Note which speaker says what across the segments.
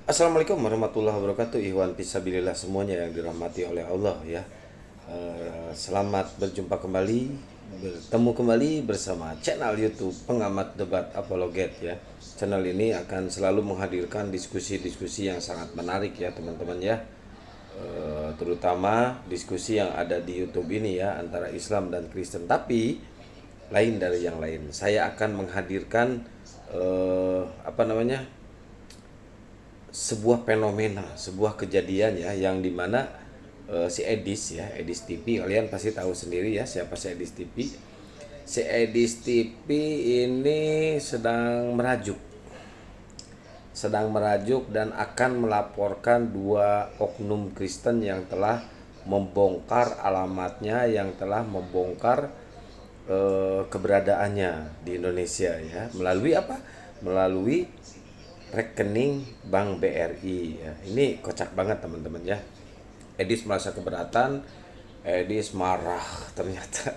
Speaker 1: Assalamualaikum warahmatullahi wabarakatuh. Ikhwan fisabilillah semuanya yang dirahmati oleh Allah ya. Selamat berjumpa kembali, bertemu kembali bersama channel YouTube Pengamat Debat Apologet ya. Channel ini akan selalu menghadirkan diskusi-diskusi yang sangat menarik ya teman-teman ya. Terutama diskusi yang ada di YouTube ini ya antara Islam dan Kristen, tapi lain dari yang lain. Saya akan menghadirkan apa namanya? Sebuah fenomena, sebuah kejadian ya yang dimana si Edis ya, Edis TV, kalian pasti tahu sendiri ya siapa si Edis TV. Si Edis TV ini sedang merajuk dan akan melaporkan dua oknum Kristen yang telah membongkar alamatnya, yang telah membongkar keberadaannya di Indonesia ya, melalui apa? Melalui rekening Bank BRI ya. Ini kocak banget teman-teman ya. Edis merasa keberatan, Edis marah ternyata.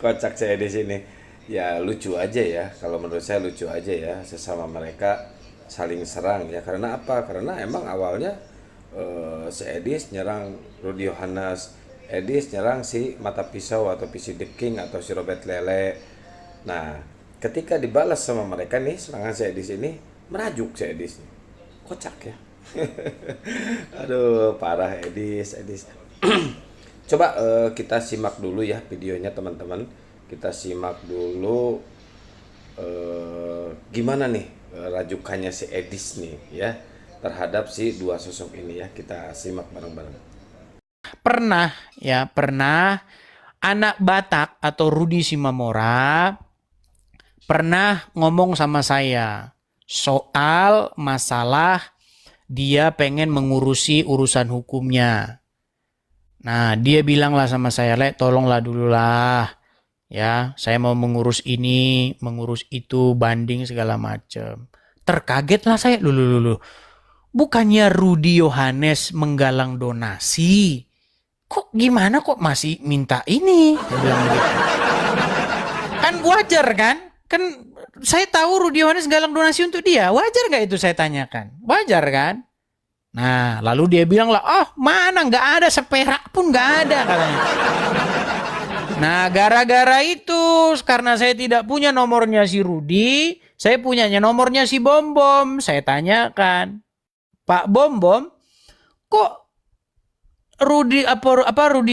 Speaker 1: Kocak si Edis ini. Ya lucu aja ya, kalau menurut saya lucu aja ya, sesama mereka saling serang ya. Karena apa? Karena emang awalnya si Edis nyerang Rudy Yohanes, Edis nyerang si Mata Pisau atau PC The King atau si Robert Lele. Nah, ketika dibalas sama mereka nih, serangan si Edis ini merajuk si Edis. Kocak ya. Aduh, parah Edis, Edis. Coba kita simak dulu ya videonya teman-teman. Kita simak dulu gimana nih rajukannya si Edis nih ya terhadap si dua sosok ini ya. Kita simak bareng-bareng.
Speaker 2: Pernah anak Batak atau Rudi Simamora pernah ngomong sama saya soal masalah dia pengen mengurusi urusan hukumnya. Nah, dia bilanglah sama saya, "Lek, tolonglah dululah. Ya, saya mau mengurus ini, mengurus itu, banding segala macam." Terkagetlah saya, lulu. Bukannya Rudi Yohanes menggalang donasi? Kok gimana kok masih minta ini? Dia bilang begitu. Kan wajar kan? Kan saya tahu Rudi Yohanes galang donasi untuk dia. Wajar nggak itu saya tanyakan? Wajar kan? Nah, lalu dia bilang lah, "Oh, mana nggak ada seperak pun nggak ada," katanya. Nah, gara-gara itu, karena saya tidak punya nomornya si Rudi, saya punyanya nomornya si Bom Bom. Saya tanyakan, "Pak Bom Bom, kok Rudi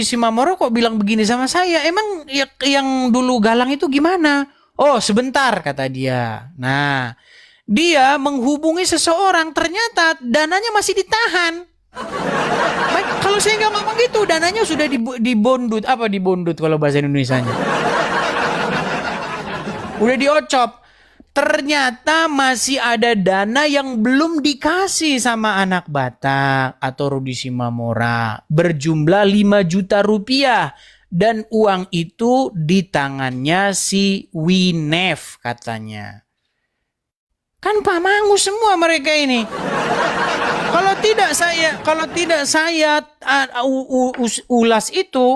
Speaker 2: Simamoro kok bilang begini sama saya? Emang yang dulu galang itu gimana?" "Oh, sebentar," kata dia. Nah, dia menghubungi seseorang, ternyata dananya masih ditahan. Baik, kalau saya nggak ngomong gitu, dananya sudah dibondut. Apa dibondut kalau bahasa Indonesianya? Udah diocop. Ternyata masih ada dana yang belum dikasih sama anak Batak atau Rudi Simamora. Berjumlah 5 juta rupiah. Dan uang itu di tangannya si Winef katanya. Kan Pak Mangu semua mereka ini. Kalau tidak saya ulas itu,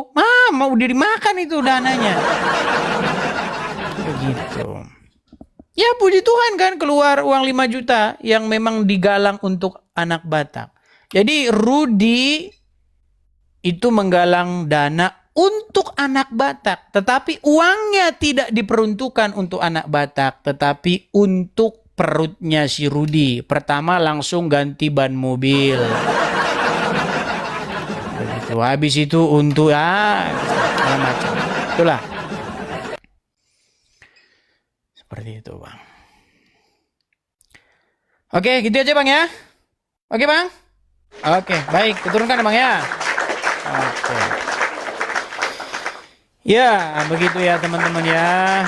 Speaker 2: mau dimakan itu dananya. Begitu. Ya puji Tuhan kan keluar uang 5 juta yang memang digalang untuk anak Batak. Jadi Rudi itu menggalang dana untuk anak Batak. Tetapi uangnya tidak diperuntukkan untuk anak Batak. Tetapi untuk perutnya si Rudi. Pertama langsung ganti ban mobil. Begitu. Habis itu untuk macam. Itulah. Seperti itu Bang. Oke, gitu aja Bang ya. Oke Bang. Oke, baik. Diturunkan Bang ya. Oke. Ya, begitu ya teman-teman ya.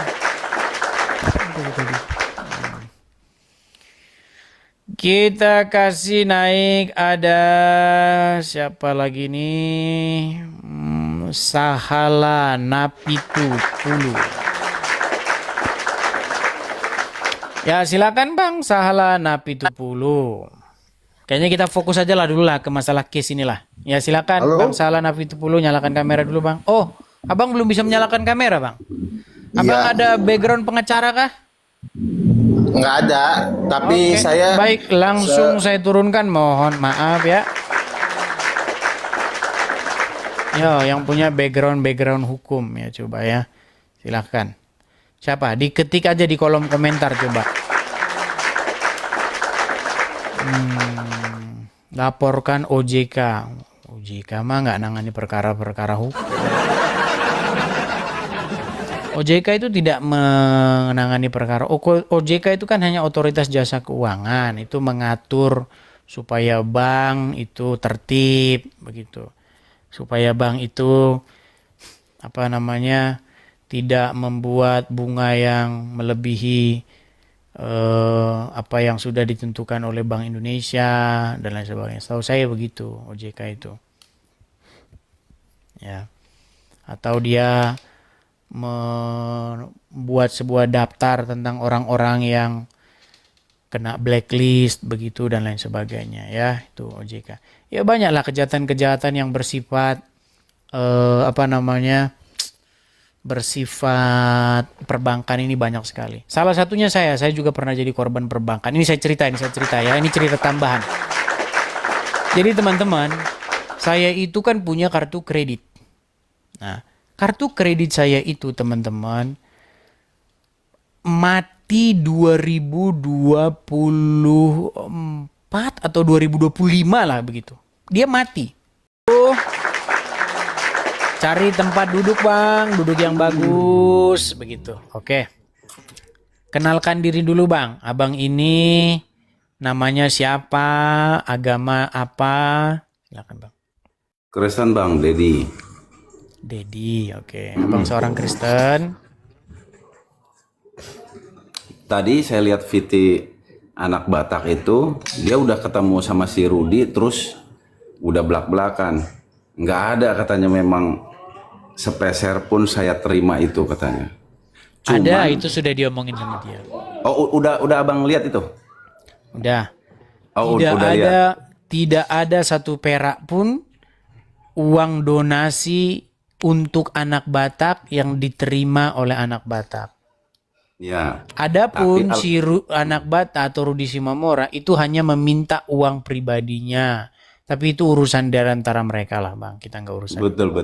Speaker 2: Kita kasih naik, ada siapa lagi nih? Sahala Napitu Pulu. Ya silakan Bang Sahala Napitu Pulu. Kayaknya kita fokus aja lah dulu lah ke masalah case inilah. Ya silakan
Speaker 3: Halo,
Speaker 2: Bang Sahala Napitu Pulu, nyalakan kamera dulu Bang. Oh, Abang belum bisa menyalakan kamera Bang. Abang
Speaker 3: iya,
Speaker 2: ada background pengacara kah?
Speaker 3: Nggak ada, tapi
Speaker 2: Oke,
Speaker 3: saya
Speaker 2: baik, langsung saya turunkan. Mohon maaf ya. Yo, yang punya background hukum ya, coba ya. Silahkan. Siapa? Diketik aja di kolom komentar coba. Laporkan OJK. OJK mah nggak nangani perkara-perkara hukum. OJK itu tidak menangani perkara. OJK itu kan hanya otoritas jasa keuangan. Itu mengatur supaya bank itu tertib begitu. Supaya bank itu apa namanya tidak membuat bunga yang melebihi apa yang sudah ditentukan oleh Bank Indonesia dan lain sebagainya. Setahu saya begitu OJK itu. Ya. Atau dia membuat sebuah daftar tentang orang-orang yang kena blacklist begitu dan lain sebagainya ya, itu OJK. Ya banyaklah kejahatan-kejahatan yang bersifat apa namanya bersifat perbankan ini banyak sekali. Salah satunya saya juga pernah jadi korban perbankan. Ini saya cerita ya, ini cerita tambahan. Jadi teman-teman, saya itu kan punya kartu kredit. Nah, kartu kredit saya itu teman-teman mati 2024 atau 2025 lah begitu. Dia mati. Cari tempat duduk bang, duduk yang bagus begitu. Oke. Kenalkan diri dulu bang. Abang ini namanya siapa, agama apa? Silakan bang.
Speaker 4: Kristen Bang, Dedi.
Speaker 2: Dedi, oke. Abang seorang Kristen.
Speaker 4: Tadi saya lihat VT anak Batak itu, dia udah ketemu sama si Rudi, terus udah belak-belakan. Nggak ada katanya memang sepeser pun saya terima itu katanya.
Speaker 2: Ada, itu sudah diomongin sama dia.
Speaker 4: Oh, udah Abang lihat itu?
Speaker 2: Udah.
Speaker 4: Oh,
Speaker 2: Tidak
Speaker 4: udah
Speaker 2: ada,
Speaker 4: lihat.
Speaker 2: tidak ada satu perak pun uang donasi untuk anak Batak yang diterima oleh anak Batak.
Speaker 4: Ya.
Speaker 2: Adapun
Speaker 4: Tapi
Speaker 2: si anak Batak atau Rudi Simamora itu hanya meminta uang pribadinya. Tapi itu urusan dari antara mereka lah bang. Kita nggak urusan.
Speaker 4: Betul.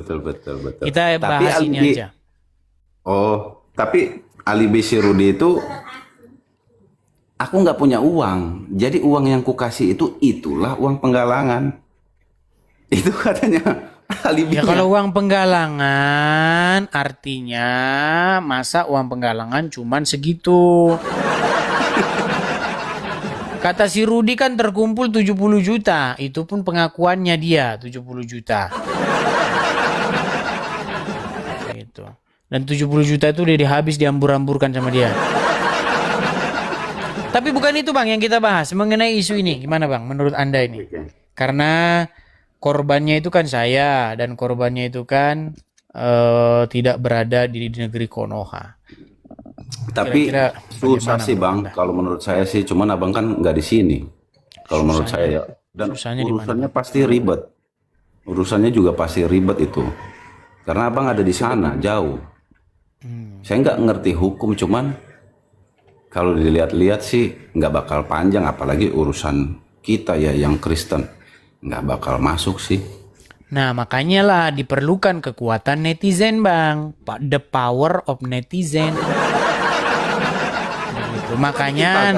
Speaker 2: Kita
Speaker 4: Tapi
Speaker 2: bahas ini
Speaker 4: alibi,
Speaker 2: aja.
Speaker 4: tapi alibi si Rudi itu, aku nggak punya uang. Jadi uang yang kukasih itulah uang penggalangan. Itu katanya alibinya.
Speaker 2: Ya kalau uang penggalangan artinya masa uang penggalangan cuman segitu. Kata si Rudi kan terkumpul 70 juta. Itu pun pengakuannya dia 70 juta. Gitu. Dan 70 juta itu udah dihabis diambur-amburkan sama dia. Tapi bukan itu bang yang kita bahas. Mengenai isu ini gimana bang menurut anda ini? Karena korbannya itu kan saya dan korbannya itu kan tidak berada di negeri Konoha.
Speaker 4: Tapi
Speaker 2: Kira-kira
Speaker 4: susah
Speaker 2: bagaimana
Speaker 4: sih
Speaker 2: menurut
Speaker 4: bang,
Speaker 2: Anda?
Speaker 4: kalau menurut saya sih, cuman abang kan nggak di sini. Kalau menurut saya ya, dan
Speaker 2: susahnya di mana,
Speaker 4: urusannya pasti ribet. Urusannya juga pasti ribet itu, karena abang ada di sana jauh. Saya nggak ngerti hukum, cuman kalau dilihat-lihat sih nggak bakal panjang, apalagi urusan kita ya yang Kristen nggak bakal masuk sih.
Speaker 2: Nah, makanya lah diperlukan kekuatan netizen, Bang. The power of netizen. Begitu. Makanya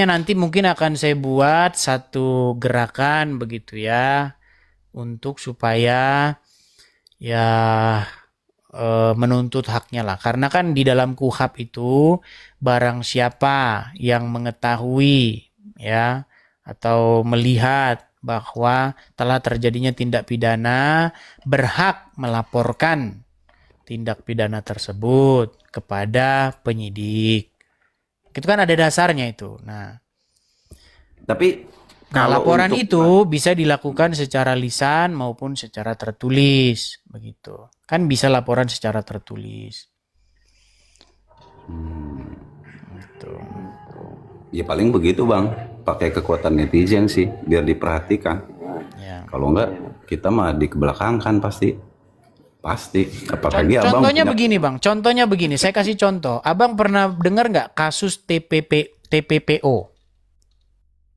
Speaker 2: nanti mungkin akan saya buat satu gerakan begitu ya untuk supaya ya menuntut haknya lah. Karena kan di dalam KUHP itu barang siapa yang mengetahui ya atau melihat bahwa telah terjadinya tindak pidana berhak melaporkan tindak pidana tersebut kepada penyidik. Itu kan ada dasarnya itu. Nah,
Speaker 4: Tapi
Speaker 2: laporan
Speaker 4: untuk
Speaker 2: itu bisa dilakukan secara lisan maupun secara tertulis, begitu. Kan bisa laporan secara tertulis. Gitu.
Speaker 4: ya paling begitu bang, pakai kekuatan netizen sih biar diperhatikan.
Speaker 2: Ya.
Speaker 4: Kalau enggak kita mah dikebelakangkan pasti pasti. Apalagi abang
Speaker 2: Contohnya
Speaker 4: punya
Speaker 2: begini bang, contohnya begini, saya kasih contoh. Abang pernah dengar nggak kasus TPPO,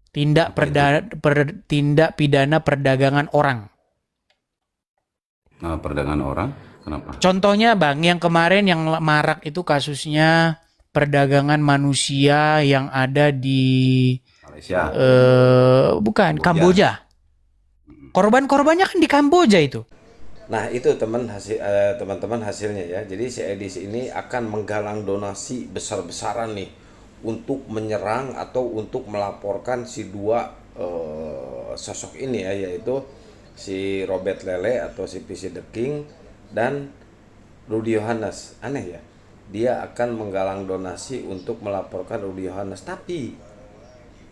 Speaker 4: apa itu?
Speaker 2: tindak pidana perdagangan orang?
Speaker 4: Nah, perdagangan orang, kenapa?
Speaker 2: Contohnya bang, yang kemarin yang marak itu kasusnya perdagangan manusia yang ada di
Speaker 4: Malaysia,
Speaker 2: bukan
Speaker 4: Kamboja.
Speaker 2: Kamboja. Korban-korbannya kan di Kamboja itu.
Speaker 1: Nah, itu teman-teman hasilnya ya. Jadi si Edis ini akan menggalang donasi besar-besaran nih untuk menyerang atau untuk melaporkan si dua sosok ini ya, yaitu si Robert Lele atau si PC The King dan Rudy Yohanes. Aneh ya. Dia akan menggalang donasi untuk melaporkan Rudy Yohanes. Tapi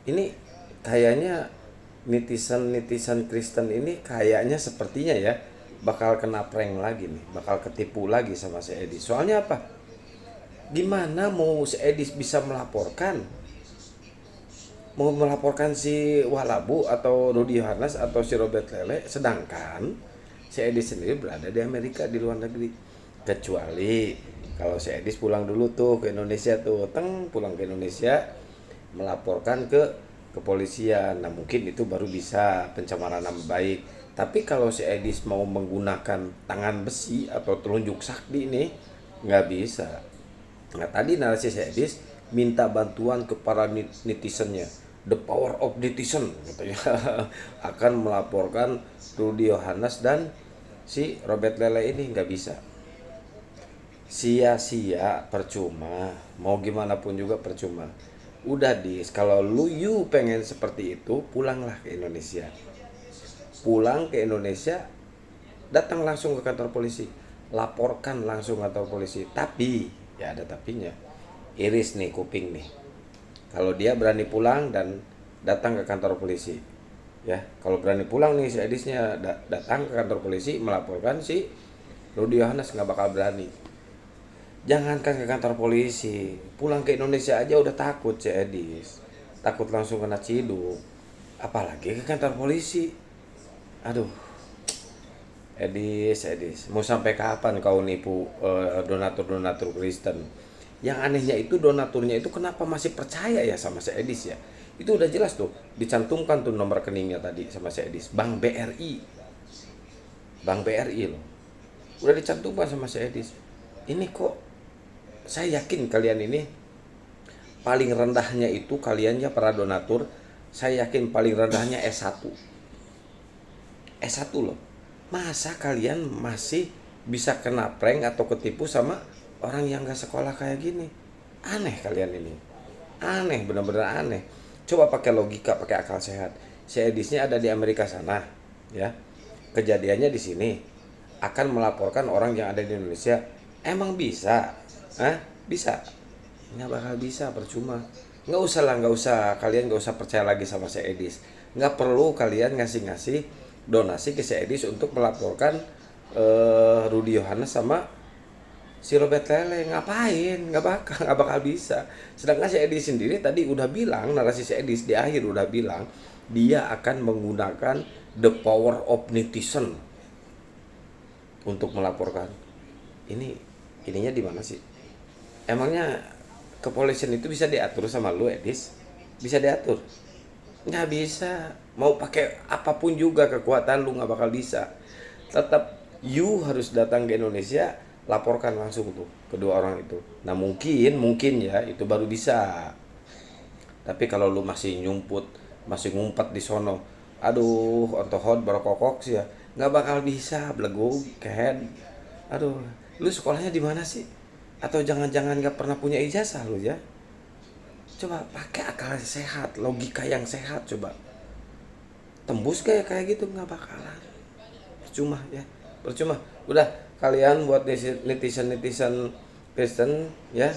Speaker 1: ini kayaknya netizen Kristen ini kayaknya sepertinya ya bakal kena prank lagi nih, bakal ketipu lagi sama si Edis. Soalnya apa? Gimana mau si Edis bisa melaporkan si Walabu atau Rudy Yohanes atau si Robert Lele, sedangkan si Edis sendiri berada di Amerika, di luar negeri. Kecuali kalau si Edis pulang dulu tuh ke Indonesia tuh, pulang ke Indonesia melaporkan ke kepolisian. Nah, mungkin itu baru bisa pencemaran nama baik. Tapi kalau si Edis mau menggunakan tangan besi atau telunjuk sakti ini, nggak bisa. Nah, tadi narasi si Edis minta bantuan kepada netizennya. The power of netizen katanya akan melaporkan Rudy Yohanes dan si Robert Lele ini. Nggak bisa. Sia-sia, percuma. Mau gimana pun juga percuma. Udah kalau you pengen seperti itu, pulanglah ke Indonesia. Pulang ke Indonesia, datang langsung ke kantor polisi, laporkan langsung ke kantor polisi. Tapi ya ada tapinya, iris nih kuping nih. Kalau dia berani pulang dan datang ke kantor polisi, ya kalau berani pulang nih si Edisnya datang ke kantor polisi melaporkan si Rudy Yohanes, nggak bakal berani. Jangankan ke kantor polisi, pulang ke Indonesia aja udah takut si Edis, takut langsung kena ciduk, apalagi ke kantor polisi. Aduh, Edis, mau sampai kapan kau nipu donatur Kristen? Yang anehnya itu donaturnya itu kenapa masih percaya ya sama si Edis ya? Itu udah jelas tuh, dicantumkan tuh nomor rekeningnya tadi sama si Edis, Bank BRI loh, udah dicantumkan sama si Edis. Ini kok, saya yakin kalian ini paling rendahnya itu kalian ya para donatur, saya yakin paling rendahnya S1 loh. Masa kalian masih bisa kena prank atau ketipu sama orang yang gak sekolah kayak gini? Aneh kalian ini. Aneh, benar-benar aneh. Coba pakai logika, pakai akal sehat. Si Edisnya ada di Amerika sana, ya. Kejadiannya di sini. Akan melaporkan orang yang ada di Indonesia. Emang bisa? Hah? Bisa? Nggak bakal bisa, percuma. Nggak usah. Kalian nggak usah percaya lagi sama si Edis. Nggak perlu kalian ngasih donasi ke si Edis untuk melaporkan Rudy Yohanes sama si Robert Lele. Ngapain? Nggak bakal bisa. Sedangkan si Edis sendiri tadi udah bilang, narasi si Edis di akhir udah bilang dia akan menggunakan the power of netizen untuk melaporkan. Ininya di mana sih? Emangnya kepolisian itu bisa diatur sama lu, Edis? Bisa diatur? Nggak bisa. Mau pakai apapun juga kekuatan lu nggak bakal bisa. Tetap you harus datang ke Indonesia, laporkan langsung tuh kedua orang itu. Nah, mungkin ya itu baru bisa. Tapi kalau lu masih masih ngumpet di sono, aduh, ontohot barokokok sih ya, nggak bakal bisa, belegu, kehead. Aduh, lu sekolahnya di mana sih? Atau jangan-jangan nggak pernah punya ijazah lu ya? Coba pakai akal sehat, logika yang sehat, coba. Tembus kayak gitu, nggak bakalan. Percuma ya, percuma. Udah, kalian buat netizen Kristen ya,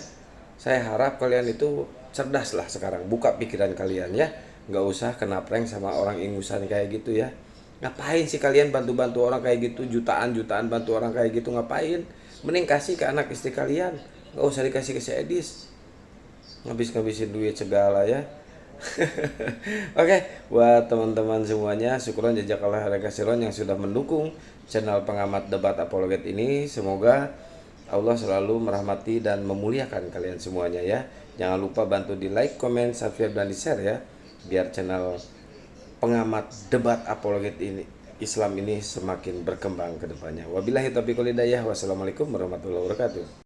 Speaker 1: saya harap kalian itu cerdas lah sekarang, buka pikiran kalian ya, nggak usah kena prank sama orang ingusan kayak gitu ya. Ngapain sih kalian bantu orang kayak gitu, jutaan bantu orang kayak gitu, ngapain? Mending kasih ke anak istri kalian, nggak usah dikasih ke si Edis, ngabisin duit segala ya. Oke, buat teman-teman semuanya, syukuran jazakallah khairan kasiron yang sudah mendukung channel pengamat debat apologet ini. Semoga Allah selalu merahmati dan memuliakan kalian semuanya ya. Jangan lupa bantu di like, comment, subscribe, dan di share ya, biar channel pengamat debat apologet ini Islam ini semakin berkembang ke depannya. Wabillahi taufiq wal hidayah. Wassalamualaikum warahmatullahi wabarakatuh.